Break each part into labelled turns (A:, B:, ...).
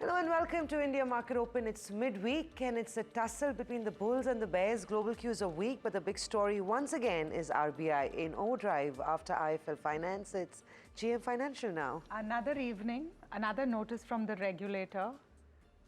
A: Hello and welcome to India Market Open. It's midweek and it's a tussle between the bulls and the bears. Global cues are weak, but the big story once again is RBI in overdrive after IFL Finance. It's GM Financial now.
B: Another evening, another notice from the regulator.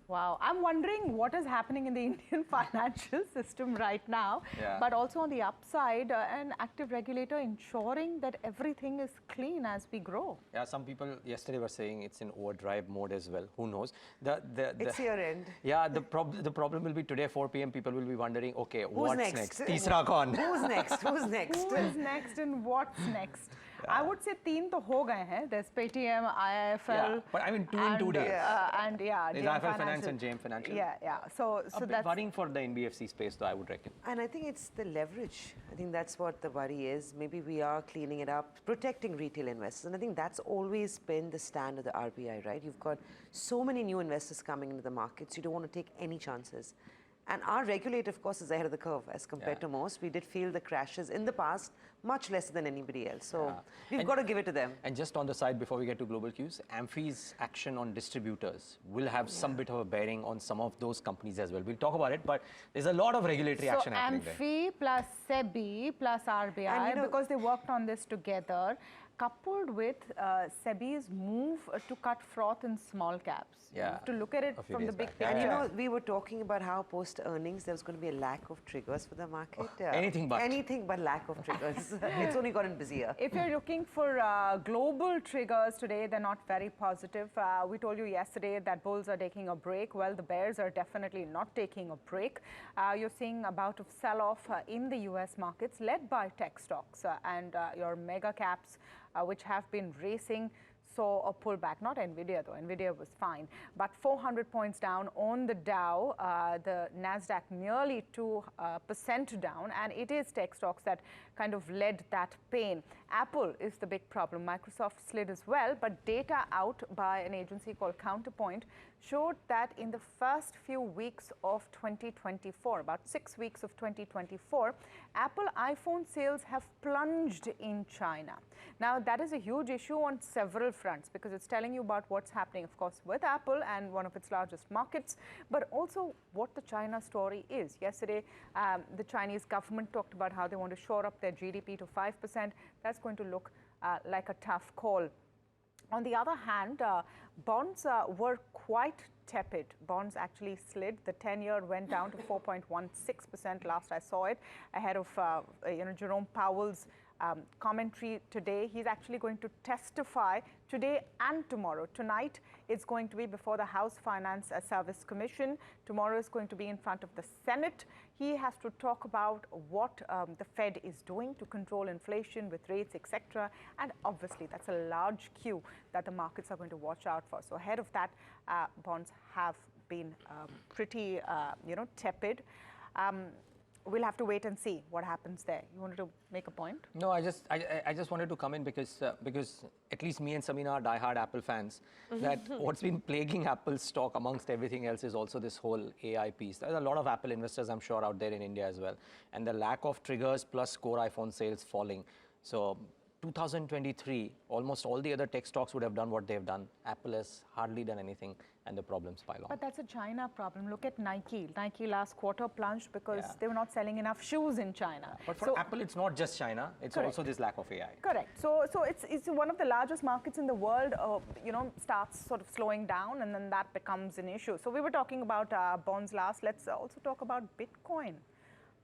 B: Wow, I'm wondering what is happening in the Indian financial system right now, but also on the upside, an active regulator ensuring that everything is clean as we grow.
C: Yeah, some people yesterday were saying it's in overdrive mode as well. Who knows?
A: It's your end.
C: Yeah, the problem will be today 4 p.m. people will be wondering, okay, what's next?
A: Teesra kaun? Who's next? Who's next?
B: Who is next and what's next? I would say teen to ho gaye hain. There's Paytm, IIFL.
C: Yeah, but I mean 2 in 2 days.
B: And yeah,
C: there's IIFL Finance and JM Financial.
B: Yeah. So
C: that's worrying for the NBFC space, though, I would reckon.
A: And I think it's the leverage. I think that's what the worry is. Maybe we are cleaning it up, protecting retail investors. And I think that's always been the stand of the RBI, right? You've got so many new investors coming into the markets. You don't want to take any chances. And our regulator, of course, is ahead of the curve as compared to most. We did feel the crashes in the past much less than anybody else. So we've got to give it to them.
C: And just on the side, before we get to global cues, AMFI's action on distributors will have some bit of a bearing on some of those companies as well. We'll talk about it, but there's a lot of regulatory action happening there.
B: AMFI plus SEBI plus RBI, because they worked on this together, coupled with SEBI's move to cut froth in small caps. To look at it from the big picture.
A: And you know, we were talking about how post-earnings there was going to be a lack of triggers for the market.
C: Anything but
A: lack of triggers. It's only gotten busier.
B: If you're looking for global triggers today, they're not very positive. We told you yesterday that bulls are taking a break. Well, the bears are definitely not taking a break. You're seeing a bout of sell-off in the US markets led by tech stocks and your mega caps, which have been racing, saw a pullback. Not NVIDIA though, NVIDIA was fine, but 400 points down on the Dow, the Nasdaq nearly 2% down, and it is tech stocks that kind of led that pain. Apple is the big problem. Microsoft slid as well, but data out by an agency called Counterpoint showed that in the first few weeks of 2024, about 6 weeks of 2024, Apple iPhone sales have plunged in China. Now, that is a huge issue on several fronts because it's telling you about what's happening, of course, with Apple and one of its largest markets, but also what the China story is. Yesterday, the Chinese government talked about how they want to shore up their GDP to 5%. That's going to look like a tough call. On the other hand, bonds were quite tepid. Bonds actually slid. The 10-year went down to 4.16% last I saw it, ahead of Jerome Powell's commentary today. He's actually going to testify today and tomorrow. Tonight it's going to be before the House Finance Service Commission. Tomorrow is going to be in front of the Senate. He has to talk about what the Fed is doing to control inflation with rates, etc. And obviously that's a large cue that the markets are going to watch out for. So ahead of that, bonds have been pretty, tepid. We'll have to wait and see what happens there. You wanted to make a point?
C: No, I just wanted to come in because at least me and Samina are diehard Apple fans. That what's been plaguing Apple's stock amongst everything else is also this whole AI piece. There's a lot of Apple investors, I'm sure, out there in India as well, and the lack of triggers plus core iPhone sales falling. So 2023, almost all the other tech stocks would have done what they've done. Apple has hardly done anything, and the problems pile on.
B: But that's a China problem. Look at Nike. Nike last quarter plunged because they were not selling enough shoes in China.
C: But for Apple, it's not just China. It's also this lack of AI.
B: Correct. So it's one of the largest markets in the world, starts sort of slowing down, and then that becomes an issue. So we were talking about bonds last. Let's also talk about Bitcoin.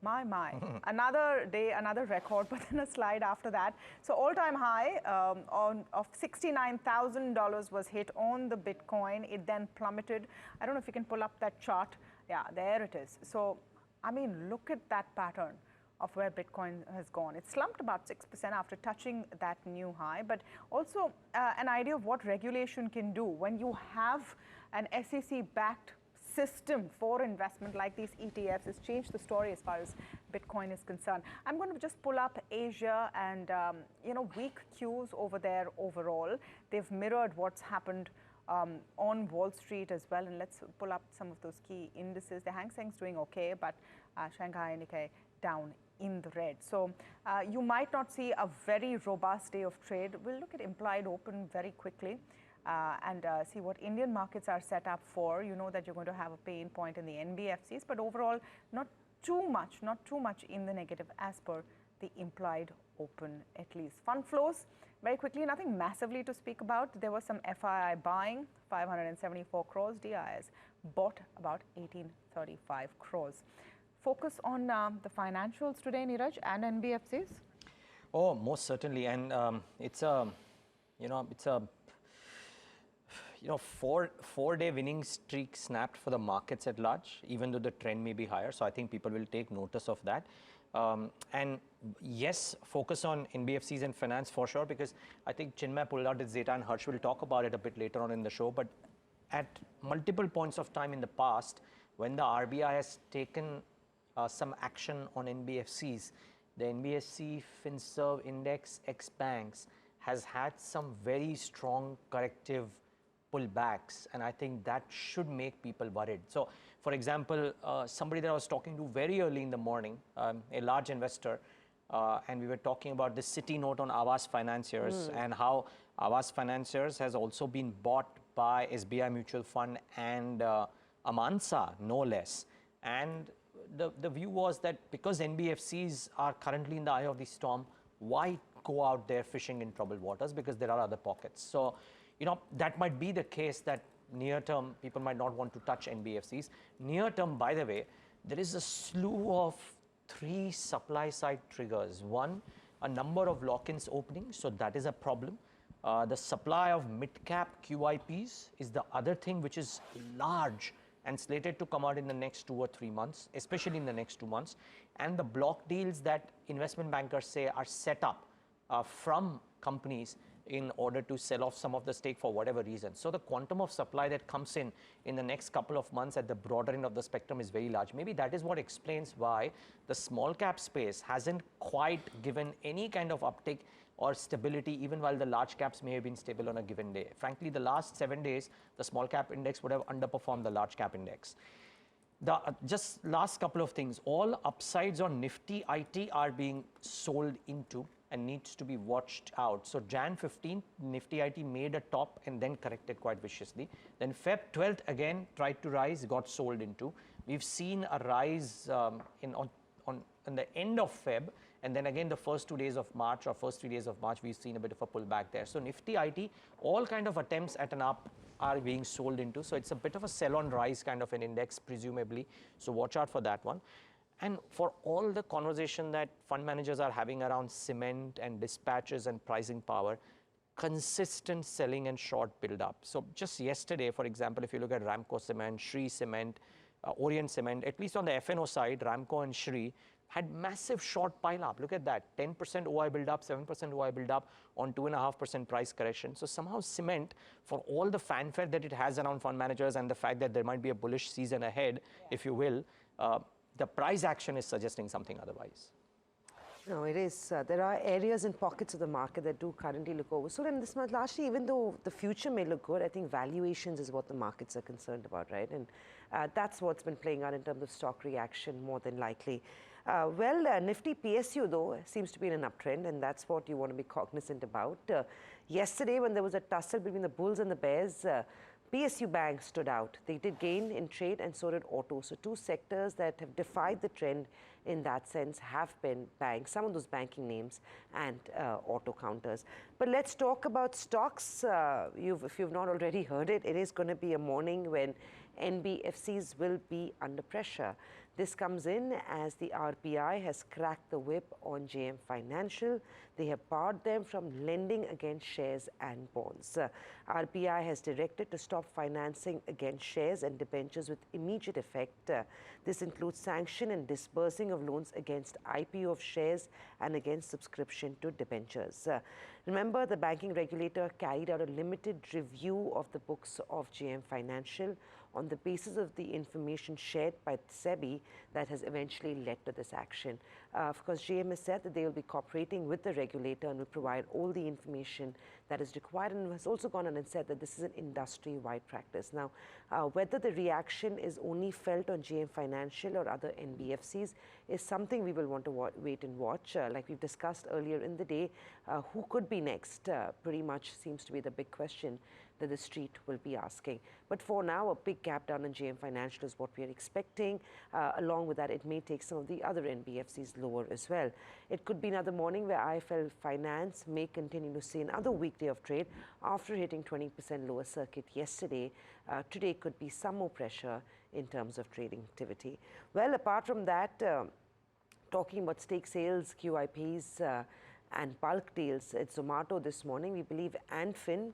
B: My. Another day, another record, but then a slide after that. So all-time high of $69,000 was hit on the Bitcoin. It then plummeted. I don't know if you can pull up that chart. Yeah, there it is. So, I mean, look at that pattern of where Bitcoin has gone. It slumped about 6% after touching that new high, but also an idea of what regulation can do when you have an SEC-backed system for investment like these ETFs. Has changed the story as far as Bitcoin is concerned. I'm going to just pull up Asia and weak cues over there overall. They've mirrored what's happened on Wall Street as well, and let's pull up some of those key indices. The Hang Seng's doing okay, but Shanghai and Nikkei down in the red. So you might not see a very robust day of trade. We'll look at implied open very quickly. and see what Indian markets are set up for. You know that you're going to have a pain point in the NBFCs, but overall not too much in the negative as per the implied open at least. Fund flows, very quickly, nothing massively to speak about. There was some FII buying, 574 crores, DIIs bought about 1835 crores. Focus on the financials today, Niraj, and NBFCs?
C: Oh, most certainly, and it's a, it's a, four-day winning streak snapped for the markets at large, even though the trend may be higher. So I think people will take notice of that. And yes, focus on NBFCs and finance for sure, because I think Chinmay pulled out its data and Harsh will talk about it a bit later on in the show. But at multiple points of time in the past, when the RBI has taken some action on NBFCs, the NBFC FinServ Index X banks has had some very strong corrective pullbacks, and I think that should make people worried. So, for example, somebody that I was talking to very early in the morning, a large investor, and we were talking about the City note on Aavas Financiers and how Aavas Financiers has also been bought by SBI Mutual Fund and Amansa, no less. And the view was that because NBFCs are currently in the eye of the storm, why go out there fishing in troubled waters? Because there are other pockets. So, that might be the case that near term, people might not want to touch NBFCs. Near term, by the way, there is a slew of 3 supply side triggers. One, a number of lock-ins opening, so that is a problem. The supply of mid-cap QIPs is the other thing, which is large and slated to come out in the next 2 or 3 months, especially in the next 2 months. And the block deals that investment bankers say are set up from companies in order to sell off some of the stake for whatever reason. So the quantum of supply that comes in the next couple of months at the broader end of the spectrum is very large. Maybe that is what explains why the small cap space hasn't quite given any kind of uptick or stability, even while the large caps may have been stable on a given day. Frankly, the last 7 days, the small cap index would have underperformed the large cap index. Just last couple of things, all upsides on Nifty IT are being sold into and needs to be watched out. So Jan 15th, Nifty IT made a top and then corrected quite viciously. Then Feb 12th again tried to rise, got sold into. We've seen a rise in the end of Feb, and then again the first 2 days of March or first 3 days of March, we've seen a bit of a pullback there. So Nifty IT, all kind of attempts at an up are being sold into. So it's a bit of a sell on rise kind of an index, presumably. So watch out for that one. And for all the conversation that fund managers are having around cement and dispatches and pricing power, consistent selling and short build up. So just yesterday, for example, if you look at Ramco Cement, Shree Cement, Orient Cement, at least on the FNO side, Ramco and Shree had massive short pile up. Look at that, 10% OI build up, 7% OI build up on 2.5% price correction. So somehow cement, for all the fanfare that it has around fund managers and the fact that there might be a bullish season ahead, if you will, the price action is suggesting something otherwise.
A: No, it is. There are areas and pockets of the market that do currently look oversold. And this month, largely, even though the future may look good, I think valuations is what the markets are concerned about, right? And that's what's been playing out in terms of stock reaction more than likely. Nifty PSU, though, seems to be in an uptrend, and that's what you want to be cognizant about. Yesterday, when there was a tussle between the bulls and the bears, PSU Bank stood out. They did gain in trade and so did auto. So 2 sectors that have defied the trend in that sense have been banks, some of those banking names and auto counters. But let's talk about stocks. If you've not already heard it, it is going to be a morning when NBFCs will be under pressure. This comes in as the RBI has cracked the whip on JM Financial. They have barred them from lending against shares and bonds. RBI has directed to stop financing against shares and debentures with immediate effect. This includes sanction and disbursing of loans against IPO of shares and against subscription to debentures. Remember, the banking regulator carried out a limited review of the books of JM Financial on the basis of the information shared by SEBI that has eventually led to this action. Of course, JM has said that they will be cooperating with the regulator and will provide all the information that is required, and has also gone on and said that this is an industry-wide practice. Now, whether the reaction is only felt on JM Financial or other NBFCs is something we will want to wait and watch. Like we've discussed earlier in the day, who could be next pretty much seems to be the big question. that the street will be asking. But for now, a big gap down in JM Financial is what we are expecting. Along with that, it may take some of the other NBFCs lower as well. It could be another morning where IFL Finance may continue to see another weekday of trade after hitting 20% lower circuit yesterday. Today could be some more pressure in terms of trading activity. Well, apart from that, talking about stake sales, QIPs, and bulk deals at Zomato this morning, we believe Anfin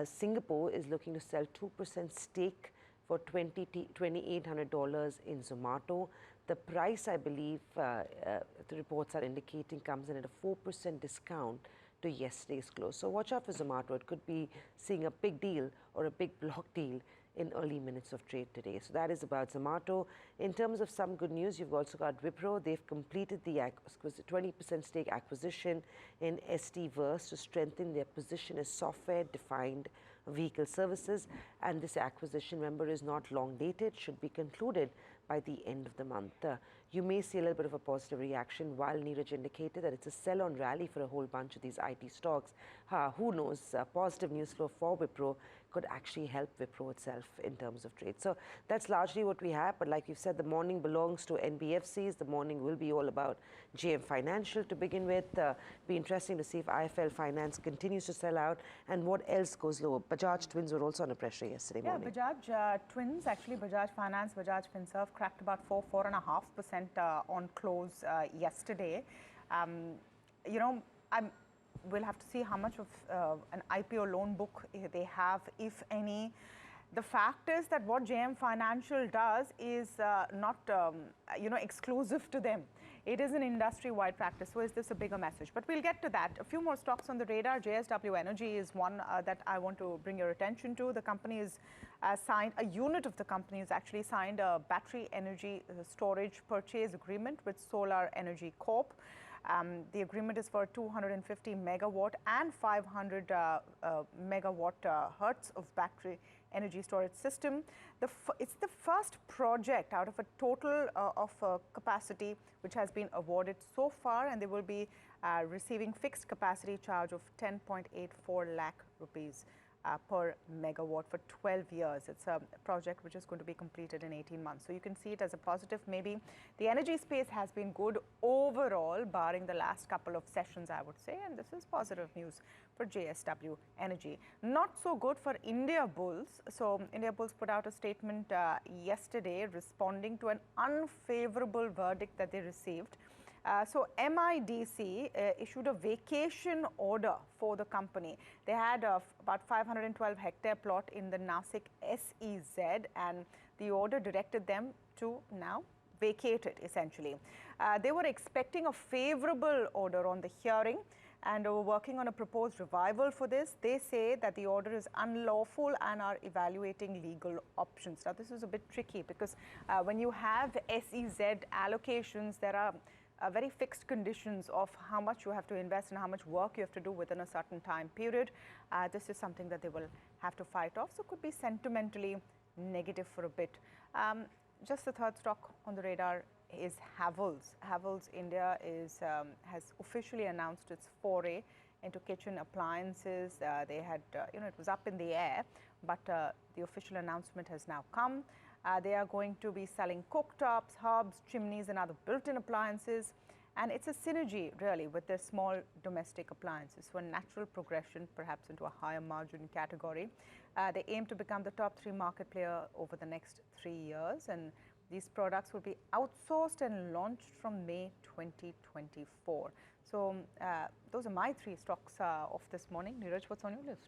A: Singapore is looking to sell 2% stake for $2,800 in Zomato. The price, I believe, the reports are indicating, comes in at a 4% discount to yesterday's close. So watch out for Zomato. It could be seeing a big deal or a big block deal in early minutes of trade today. So that is about Zomato. In terms of some good news, you've also got Wipro. They've completed the 20% stake acquisition in STVerse to strengthen their position as software-defined vehicle services. And this acquisition, remember, is not long dated, should be concluded by the end of the month. You may see a little bit of a positive reaction, while Niraj indicated that it's a sell-on rally for a whole bunch of these IT stocks. Who knows, positive news flow for Wipro could actually help Wipro itself in terms of trade. So that's largely what we have. But like we've said, the morning belongs to NBFCs. The morning will be all about JM Financial to begin with. Be interesting to see if IFL Finance continues to sell out and what else goes lower. Bajaj Twins were also under pressure yesterday morning.
B: Yeah, Bajaj Twins, actually Bajaj Finance, Bajaj Finserv cracked about 4.5% on close yesterday. You know, we'll have to see how much of an IPO loan book they have, if any. The fact is that what JM Financial does is not, you know, exclusive to them. It is an industry-wide practice. So is this a bigger message? But we'll get to that. A few more stocks on the radar. JSW Energy is one that I want to bring your attention to. The company is signed, a unit of the company has actually signed a battery energy storage purchase agreement with Solar Energy Corp. The agreement is for 250 megawatt and 500 megawatt hertz of battery energy storage system. It's the first project out of a total of capacity which has been awarded so far, and they will be receiving fixed capacity charge of 10.84 lakh rupees per megawatt for 12 years. It's a project which is going to be completed in 18 months. So you can see it as a positive. Maybe the energy space has been good overall, barring the last couple of sessions, I would say. And this is positive news for JSW Energy. Not so good for India Bulls. So India Bulls put out a statement yesterday responding to an unfavorable verdict that they received. So MIDC issued a vacation order for the company. They had about 512 hectare plot in the Nasik SEZ, and the order directed them to now vacate it, essentially. They were expecting a favorable order on the hearing and were working on a proposed revival for this. They say that the order is unlawful and are evaluating legal options. Now, this is a bit tricky because when you have SEZ allocations, there are very fixed conditions of how much you have to invest and how much work you have to do within a certain time period. This is something that they will have to fight off, so could be sentimentally negative for a bit. Just the third stock on the radar is Havells. Havells India has officially announced its foray into kitchen appliances. They had, it was up in the air, but the official announcement has now come. They are going to be selling cooktops, hobs, chimneys, and other built-in appliances. And it's a synergy, really, with their small domestic appliances. So a natural progression, perhaps into a higher margin category. They aim to become the top 3 market player over the next 3 years. And these products will be outsourced and launched from May 2024. So those are my 3 stocks of this morning. Niraj, what's on your list?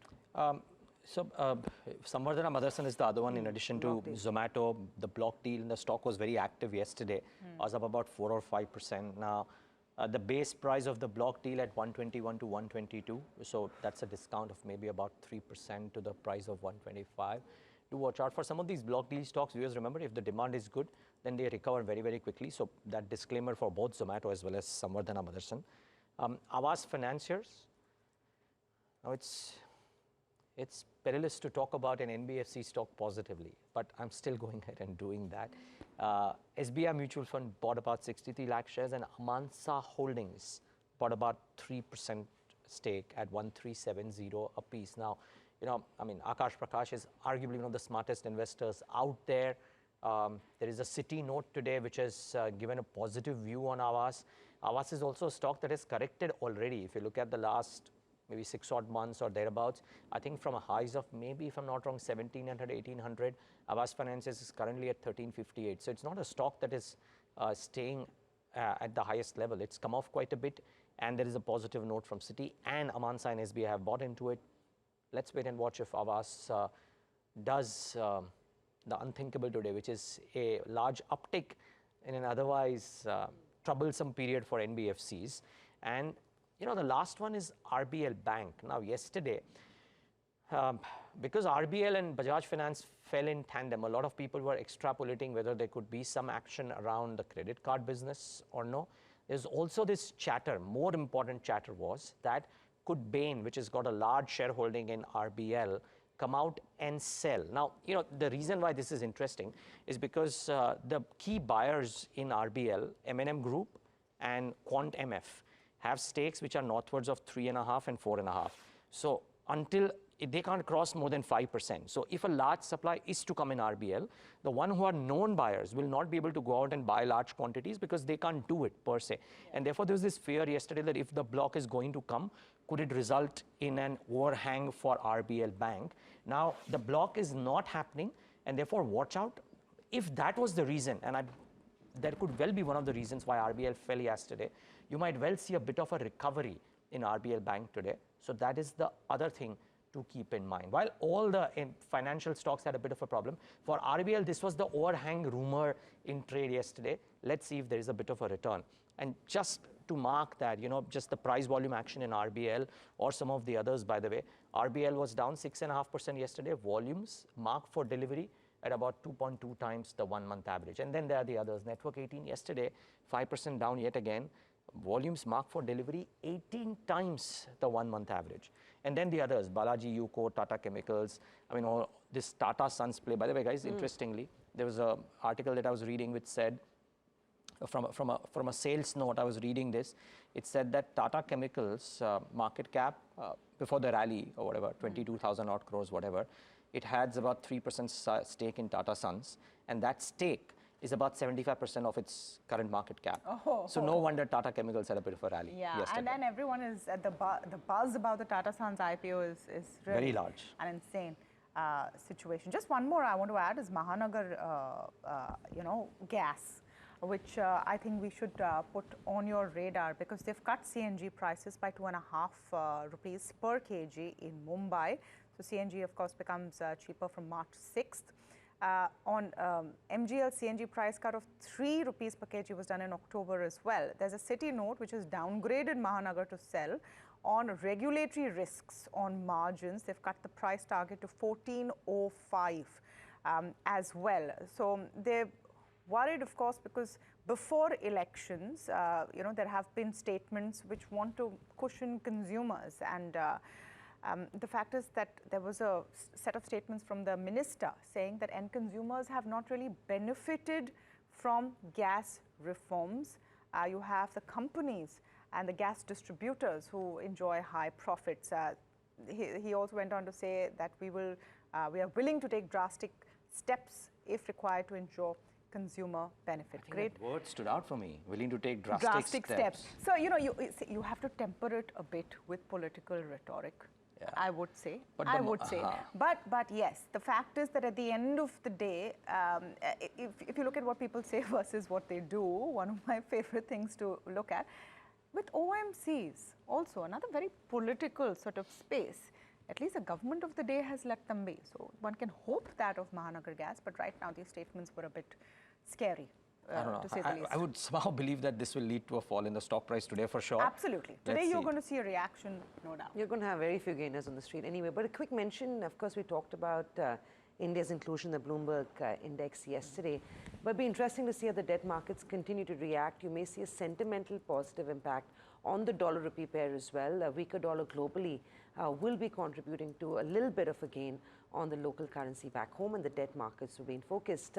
C: So Samvardhana Motherson is the other one in addition to Zomato. The block deal in the stock was very active yesterday. Was up about 4 or 5%. Now, the base price of the block deal at 121 to 122. So that's a discount of maybe about 3% to the price of 125. To watch out for some of these block deal stocks. Viewers, remember, if the demand is good, then they recover very, very quickly. So that disclaimer for both Zomato as well as Samvardhana Motherson. Aavas Financiers. Now it's perilous to talk about an NBFC stock positively, but I'm still going ahead and doing that. SBI Mutual Fund bought about 63 lakh shares, and Amansa Holdings bought about 3% stake at 1370 a piece. Now, I mean, Akash Prakash is arguably one of the smartest investors out there. There is a Citi note today which has given a positive view on Aavas. Aavas is also a stock that has corrected already. If you look at the last maybe 6 odd months or thereabouts, I think from a highs of maybe, if I'm not wrong, 1700, 1800, Aavas Finances is currently at 1358. So it's not a stock that is staying at the highest level. It's come off quite a bit, and there is a positive note from Citi, and Amansa and SBI have bought into it. Let's wait and watch if Aavas does the unthinkable today, which is a large uptick in an otherwise troublesome period for NBFCs. And the last one is RBL Bank. Now, yesterday, because RBL and Bajaj Finance fell in tandem, a lot of people were extrapolating whether there could be some action around the credit card business or no. There's also this chatter, more important chatter was that could Bain, which has got a large shareholding in RBL, come out and sell. Now, the reason why this is interesting is because the key buyers in RBL, M&M Group and Quant MF, have stakes which are northwards of 3.5 and 4.5. So until they can't cross more than 5%. So if a large supply is to come in RBL, the one who are known buyers will not be able to go out and buy large quantities because they can't do it per se. And therefore, there was this fear yesterday that if the block is going to come, could it result in an overhang for RBL Bank? Now, the block is not happening, and therefore, watch out. If that was the reason, and that could well be one of the reasons why RBL fell yesterday, you might well see a bit of a recovery in RBL Bank today. So that is the other thing to keep in mind. While all the financial stocks had a bit of a problem, for RBL, this was the overhang rumor in trade yesterday. Let's see if there is a bit of a return. And just to mark that, just the price volume action in RBL or some of the others, by the way, RBL was down 6.5% yesterday. Volumes marked for delivery at about 2.2 times the 1 month average. And then there are the others. Network 18 yesterday, 5% down yet again. Volumes marked for delivery 18 times the 1 month average. And then the others, Balaji, Yuko, Tata Chemicals, all this Tata Sons play. By the way, guys, interestingly, there was an article that I was reading which said, from a sales note, I was reading this, it said that Tata Chemicals market cap before the rally or whatever, 22,000 odd crores, whatever, it has about 3% stake in Tata Sons, and that stake is about 75% of its current market cap. So no wonder Tata Chemicals had a bit of a rally yesterday.
B: And then everyone is at the buzz about the Tata Sons IPO is really
C: very large,
B: an insane situation. Just one more I want to add is Mahanagar, gas, which I think we should put on your radar because they've cut CNG prices by 2.5 rupees per kg in Mumbai. So CNG, of course, becomes cheaper from March 6th. On MGL, CNG price cut of 3 rupees per kg was done in October as well. There's a Citi note which has downgraded Mahanagar to sell on regulatory risks on margins. They've cut the price target to 14.05 as well. So they're worried, of course, because before elections, there have been statements which want to cushion consumers. And the fact is that there was a set of statements from the minister saying that end consumers have not really benefited from gas reforms. You have the companies and the gas distributors who enjoy high profits. He also went on to say that we are willing to take drastic steps if required to ensure consumer benefit.
C: Great. That word stood out for me, willing to take drastic steps.
B: So, you have to temper it a bit with political rhetoric. Yeah. I would say. But yes, the fact is that at the end of the day, if you look at what people say versus what they do, one of my favorite things to look at, with OMCs, also another very political sort of space, at least the government of the day has let them be. So one can hope that of Mahanagar Gas, but right now these statements were a bit scary. To say the least.
C: I would somehow believe that this will lead to a fall in the stock price today for sure.
B: Absolutely. Today you're going to see a reaction, no doubt.
A: You're going to have very few gainers on the street anyway. But a quick mention, of course, we talked about India's inclusion in the Bloomberg index yesterday. But it'll be interesting to see how the debt markets continue to react. You may see a sentimental positive impact on the dollar-rupee pair as well. A weaker dollar globally will be contributing to a little bit of a gain on the local currency back home, and the debt markets will be in focus.